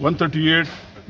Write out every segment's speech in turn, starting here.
138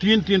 3-3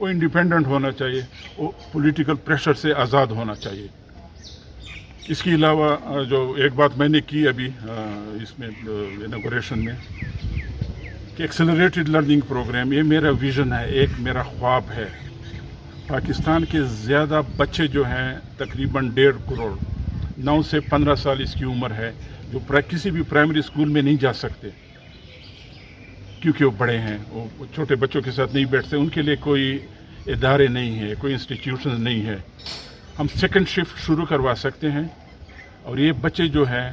وہ انڈیپینڈنٹ ہونا چاہیے، وہ پولیٹیکل پریشر سے آزاد ہونا چاہیے۔ اس کے علاوہ جو ایک بات میں نے کی ابھی اس میں انوگریشن میں کہ ایکسلریٹڈ لرننگ پروگرام، یہ میرا ویژن ہے، ایک میرا خواب ہے۔ پاکستان کے زیادہ بچے جو ہیں تقریباً 1.5 کروڑ 9 سے 15 سال اس کی عمر ہے، جو کسی بھی پرائمری اسکول میں نہیں جا سکتے کیونکہ وہ بڑے ہیں، وہ چھوٹے بچوں کے ساتھ نہیں بیٹھتے، ان کے لیے کوئی ادارے نہیں ہے، کوئی انسٹیٹیوشن نہیں ہے۔ ہم سیکنڈ شفٹ شروع کروا سکتے ہیں، اور یہ بچے جو ہیں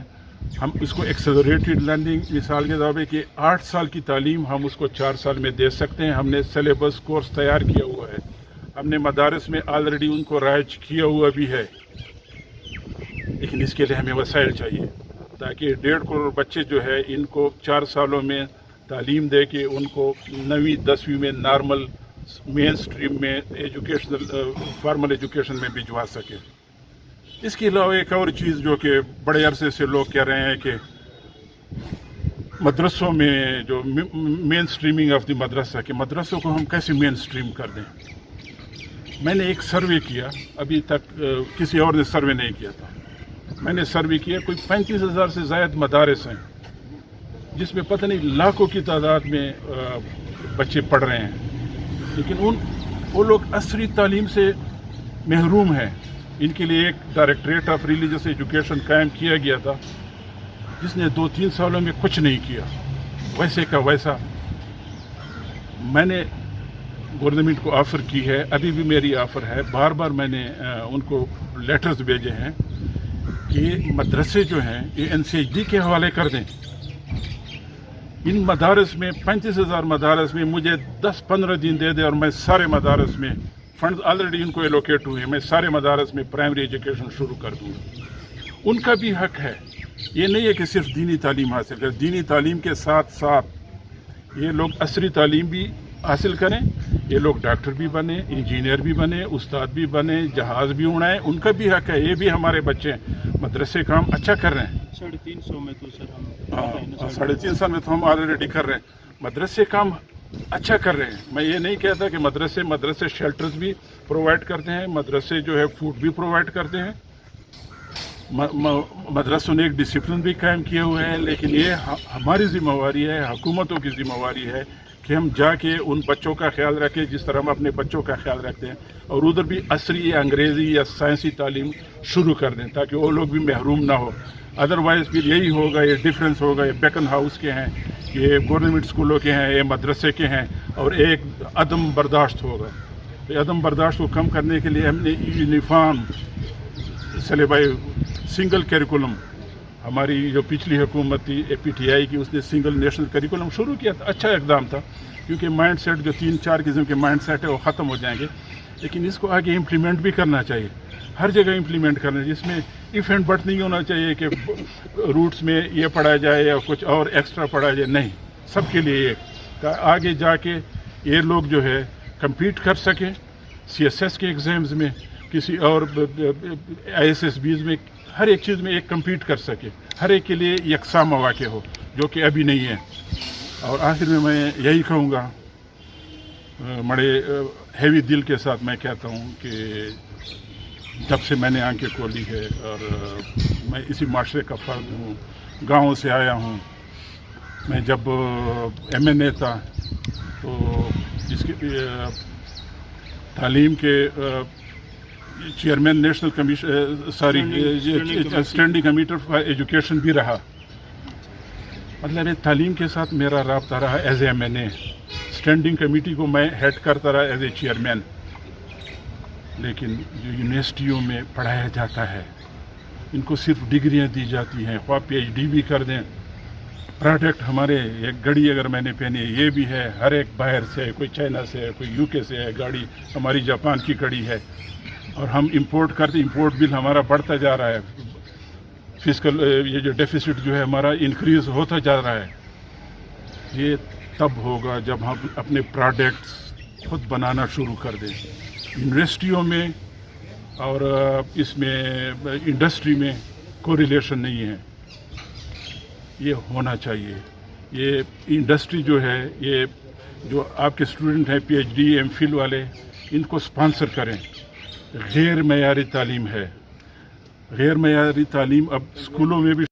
ہم اس کو ایکسلریٹڈ لرننگ، مثال کے طور پہ کہ 8 سال کی تعلیم ہم اس کو 4 سال میں دے سکتے ہیں۔ ہم نے سلیبس کورس تیار کیا ہوا ہے، ہم نے مدارس میں آلریڈی ان کو رائج کیا ہوا بھی ہے، لیکن اس کے لیے ہمیں وسائل چاہیے تاکہ 1.5 کروڑ بچے جو ہے ان کو 4 سالوں میں تعلیم دے کے ان کو 9ویں 10ویں میں نارمل مین سٹریم میں فارمل ایجوکیشن میں بھجوا سکے۔ اس کے علاوہ ایک اور چیز جو کہ بڑے عرصے سے لوگ کہہ رہے ہیں کہ مدرسوں میں جو مین سٹریمنگ آف دی مدرسہ، کہ مدرسوں کو ہم کیسے مین سٹریم کر دیں۔ میں نے ایک سروے کیا، ابھی تک کسی اور نے سروے نہیں کیا تھا، میں نے سروے کیا، کوئی 35,000 سے زائد مدارس ہیں جس میں پتہ نہیں لاکھوں کی تعداد میں بچے پڑھ رہے ہیں، لیکن وہ لوگ عصری تعلیم سے محروم ہیں۔ ان کے لیے ایک ڈائریکٹریٹ آف ریلیجس ایجوکیشن قائم کیا گیا تھا جس نے 2-3 سالوں میں کچھ نہیں کیا، ویسے کا ویسا۔ میں نے گورنمنٹ کو آفر کی ہے، ابھی بھی میری آفر ہے، بار بار میں نے ان کو لیٹرز بھیجے ہیں کہ یہ مدرسے جو ہیں یہ NCHD کے حوالے کر دیں۔ ان مدارس میں 35,000 مدارس میں مجھے 10-15 دن دے دے اور میں سارے مدارس میں فنڈز آلریڈی ان کو ایلوکیٹ ہوئے ہیں، میں سارے مدارس میں پرائمری ایجوکیشن شروع کر دوں۔ ان کا بھی حق ہے، یہ نہیں ہے کہ صرف دینی تعلیم حاصل کریں، دینی تعلیم کے ساتھ ساتھ یہ لوگ عصری تعلیم بھی حاصل کریں، یہ لوگ ڈاکٹر بھی بنے، انجینئر بھی بنے، استاد بھی بنے، جہاز بھی اڑائیں، ان کا بھی حق ہے، یہ بھی ہمارے بچے ہیں۔ مدرسے کام اچھا کر رہے ہیں، 350 میں تو سر ہم 350 میں تو ہم آلریڈی کر رہے ہیں، مدرسے کام اچھا کر رہے ہیں۔ میں یہ نہیں کہتا کہ مدرسے شیلٹرز بھی پرووائڈ کرتے ہیں، مدرسے جو ہے فوڈ بھی پرووائڈ کرتے ہیں، مدرسوں نے ایک ڈسپلن بھی قائم کیا ہوا ہے، لیکن یہ ہماری ذمہ داری ہے، حکومتوں کی ذمہ داری ہے کہ ہم جا کے ان بچوں کا خیال رکھیں جس طرح ہم اپنے بچوں کا خیال رکھتے ہیں، اور ادھر بھی عصری یا انگریزی یا سائنسی تعلیم شروع کر دیں تاکہ وہ لوگ بھی محروم نہ ہو۔ ادروائز پھر یہی ہوگا، یہ ڈفرینس ہوگا، یہ بیکن ہاؤس کے ہیں، یہ گورنمنٹ اسکولوں کے ہیں، یہ مدرسے کے ہیں، اور ایک عدم برداشت ہوگا۔ عدم برداشت کو کم کرنے کے لیے ہم نے یونیفارم سلیبائی سنگل کیریکولم، ہماری جو پچھلی حکومت تھی PTI کی، اس نے سنگل نیشنل کیریکولم شروع کیا تھا، اچھا اقدام تھا، کیونکہ مائنڈ سیٹ جو 3-4 قسم کے مائنڈ سیٹ ہے وہ ختم ہو جائیں گے، لیکن اس کو آگے امپلیمنٹ بھی کرنا چاہیے، ہر جگہ امپلیمنٹ کرنا چاہیے۔ اس میں ایف اینڈ بٹ نہیں ہونا چاہیے کہ روٹس میں یہ پڑھایا جائے یا کچھ اور ایکسٹرا پڑھایا جائے، نہیں، سب کے لیے ایک، آگے جا کے یہ لوگ جو ہے کمپیٹ کر سکیں CSS کے ایگزامز میں، کسی اور ISSBs میں، ہر ایک چیز میں ایک کمپیٹ کر سکے، ہر ایک کے لیے یکساں مواقع ہو، جو کہ ابھی نہیں ہے۔ اور آخر میں یہی کہوں گا، بڑے ہیوی دل کے ساتھ میں کہتا ہوں کہ جب سے میں نے آنکھیں کھولی ہے اور میں اسی معاشرے کا فرد ہوں، گاؤں سے آیا ہوں، میں جب MNA تھا تو اس کی تعلیم کے chairman national commission standing committee for education بھی رہا، مطلب تعلیم کے ساتھ میرا رابطہ رہا as a MNA، standing committee کو میں ہیڈ کرتا رہا ایز اے چیئرمین، لیکن جو یونیورسٹیوں میں پڑھایا جاتا ہے ان کو صرف ڈگریاں دی جاتی ہیں، خواہ PhD بھی کر دیں، پروڈکٹ ہمارے ایک گاڑی اگر میں نے پہنی ہے یہ بھی ہے، ہر ایک باہر سے، کوئی چائنا سے ہے، کوئی UK سے ہے، گاڑی ہماری جاپان کی کڑی ہے، اور ہم امپورٹ کرتے، امپورٹ بل ہمارا بڑھتا جا رہا ہے، فسکل یہ جو ڈیفیسٹ جو ہے ہمارا انکریز ہوتا جا رہا ہے۔ یہ تب ہوگا جب ہم اپنے پروڈکٹس خود بنانا شروع کر دیں۔ یونیورسٹیوں میں اور اس میں انڈسٹری میں کوئی ریلیشن نہیں ہے، یہ ہونا چاہیے۔ یہ انڈسٹری جو ہے، یہ جو آپ کے اسٹوڈنٹ ہیں PhD MPhil والے، ان کو اسپانسر کریں. غیر معیاری تعلیم ہے. غیر معیاری تعلیم اب اسکولوں میں بھی